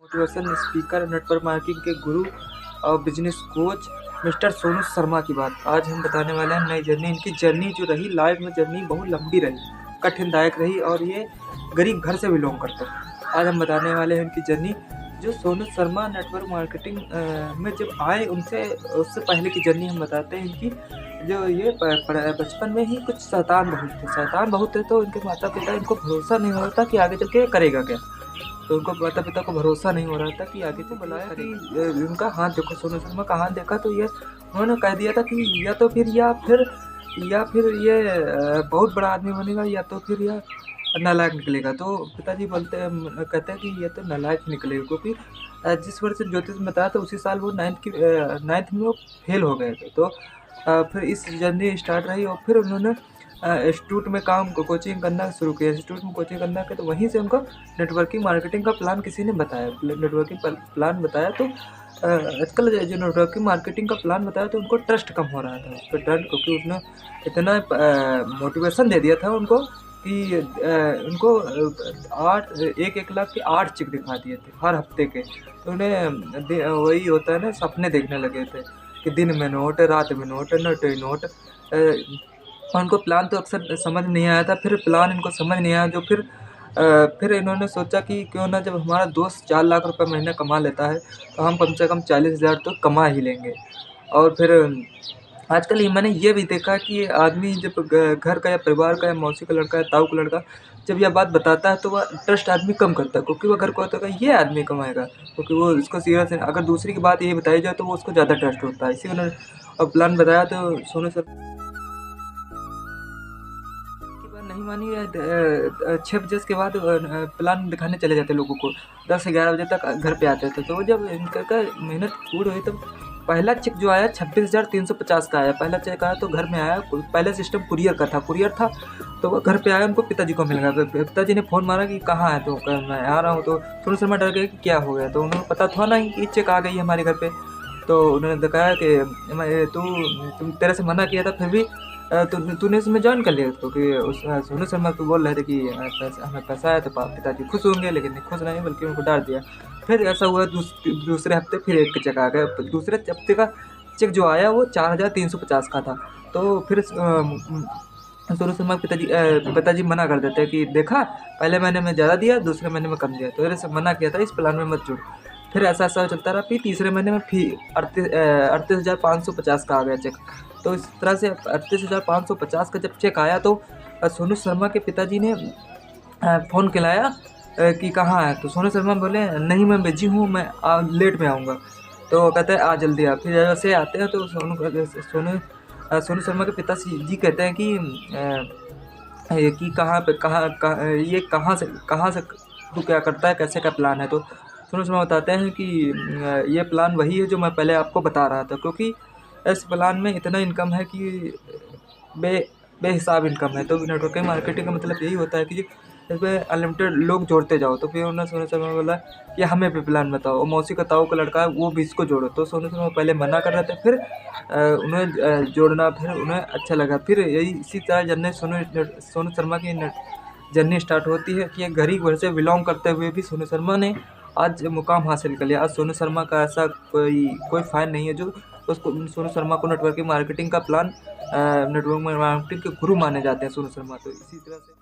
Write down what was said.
Motivation speaker, network marketing के गुरु और business coach mister Sonu Sharma की बात आज हम बताने वाले हैं। नई जर्नी, इनकी जर्नी जो रही लाइफ में, जर्नी बहुत लंबी रही, कठिनदायक रही और ये गरीब घर से बिलोंग करते हैं। आज हम बताने वाले हैं इनकी जर्नी। जो सोनू शर्मा नेटवर्क मार्केटिंग में जब आए, उनसे उससे पहले की जर्नी हम बताते हैं इनकी। जो ये बचपन में ही कुछ शैतान बहुत थे, तो इनके माता पिता इनको भरोसा नहीं हो रहा था कि आगे चल के करेगा क्या। तो उनको माता पिता को भरोसा नहीं हो रहा था कि आगे से बुलाया कि उनका हाथ देखो, सोनू शर्मा का हाथ देखा तो ये उन्होंने कह दिया था कि या फिर ये बहुत बड़ा आदमी बनेगा, या तो फिर यह नालायक निकलेगा। तो पिताजी कहते हैं कि ये तो नालायक ही निकलेगा, क्योंकि जिस वर्ष ज्योतिष में बताया था उसी साल वो नाइन्थ में वो फेल हो गए थे। तो फिर इस जर्नी स्टार्ट रही और फिर उन्होंने इंस्टीट्यूट में कोचिंग करना शुरू किया। इंस्टीट्यूट में कोचिंग करना के तो वहीं से उनको नेटवर्किंग मार्केटिंग का प्लान किसी ने बताया, नेटवर्किंग प्लान बताया। तो आजकल जो नेटवर्किंग मार्केटिंग का प्लान बताया तो उनको ट्रस्ट कम हो रहा था उस पर, क्योंकि उसने इतना मोटिवेशन दे दिया था उनको कि उनको 1 लाख के 8 चेक दिखा दिए थे हर हफ्ते के। तो उन्हें वही होता है ना, सपने देखने लगे थे कि दिन में नोट, रात में नोट, नोट ही नोट। उनको प्लान तो अक्सर समझ नहीं आया था। फिर प्लान इनको समझ नहीं आया, जो फिर इन्होंने सोचा कि क्यों ना, जब हमारा दोस्त 4 लाख रुपए महीने कमा लेता है तो हम कम से कम 40,000 तो कमा ही लेंगे। और फिर आजकल ये मैंने ये भी देखा कि आदमी जब घर का या परिवार का या मौसी का लड़का या ताऊ का लड़का जब यह बात बताता है तो वह ट्रस्ट आदमी कम करता है, क्योंकि वह घर को होता है ये आदमी कमाएगा, क्योंकि वो इसको सीरियस है। अगर दूसरी की बात ये बताई जाए तो वो उसको ज़्यादा ट्रस्ट होता है। इसी उन्होंने और प्लान बताया तो सोनू सर की बात नहीं मानी। 6 बजे के बाद प्लान दिखाने चले जाते लोगों को, 10 से 11 बजे तक घर पे आते थे। तो जब इनका मेहनत पूरी हुई तो पहला चेक जो आया 26,350 का आया। पहला चेक आया तो घर में आया। पहले सिस्टम कुरियर था तो वो घर पे आया, उनको पिताजी को मिल गया। पिताजी ने फ़ोन मारा कि कहाँ है, तो मैं आ रहा हूँ। तो सोनू शर्मा डर गए कि क्या हो गया। तो उन्हें पता था ना कि चेक आ गई है हमारे घर पे। तो उन्होंने बताया कि तुम तेरे से मना किया था, फिर भी तूने इसमें ज्वाइन कर लिया, क्योंकि उस सोनू शर्मा को बोल रहे थे कि हमें पैसा है तो पिताजी खुश होंगे, लेकिन खुश नहीं बल्कि उनको डांट दिया। फिर ऐसा हुआ दूसरे हफ्ते फिर एक चेक आ गया। दूसरे हफ्ते का चेक जो आया वो 4,350 का था। तो फिर सोनू शर्मा के पिताजी मना कर देते हैं कि देखा, पहले महीने में ज़्यादा दिया, दूसरे महीने में कम दिया, तो ऐसे मना किया था, इस प्लान में मत जुड़। फिर ऐसा चलता रहा। फिर तीसरे महीने में फिर 38,550 का आ गया चेक। तो इस तरह से 38,550 का जब चेक आया तो सोनू शर्मा के पिताजी ने फ़ोन खिलाया कि कहाँ है। तो सोनू शर्मा बोले नहीं मैं बिजी हूँ, मैं लेट में आऊँगा। तो कहते हैं आ जल्दी आ। फिर जैसे आते हैं तो सोनू शर्मा के पिताजी कहते हैं कि कहाँ से तू क्या करता है, कैसे का प्लान है। तो सोनू शर्मा बताते हैं कि ये प्लान वही है जो मैं पहले आपको बता रहा था, क्योंकि इस प्लान में इतना इनकम है कि बे बेहिसाब इनकम है। तो नेटवर्किंग मार्केटिंग का मतलब यही होता है कि इसमें अनलिमिटेड लोग जोड़ते जाओ। तो फिर उन्होंने सोनू शर्मा बोला कि हमें भी प्लान बताओ, और मौसी का ताऊ का लड़का है वो भी इसको जोड़ो। तो सोनू शर्मा पहले मना कर रहे थे, फिर उन्हें जोड़ना, फिर उन्हें अच्छा लगा। फिर यही इसी तरह जर्नी सोनू शर्मा की जर्नी स्टार्ट होती है कि एक गरीब घर से बिलोंग करते हुए भी सोनू शर्मा ने आज मुकाम हासिल कर लिया। आज सोनू शर्मा का ऐसा कोई फ़ैन नहीं है जो उसको सोनू शर्मा को नेटवर्किंग मार्केटिंग का प्लान नेटवर्क मार्केटिंग के गुरु माने जाते हैं सोनू शर्मा। तो इसी तरह से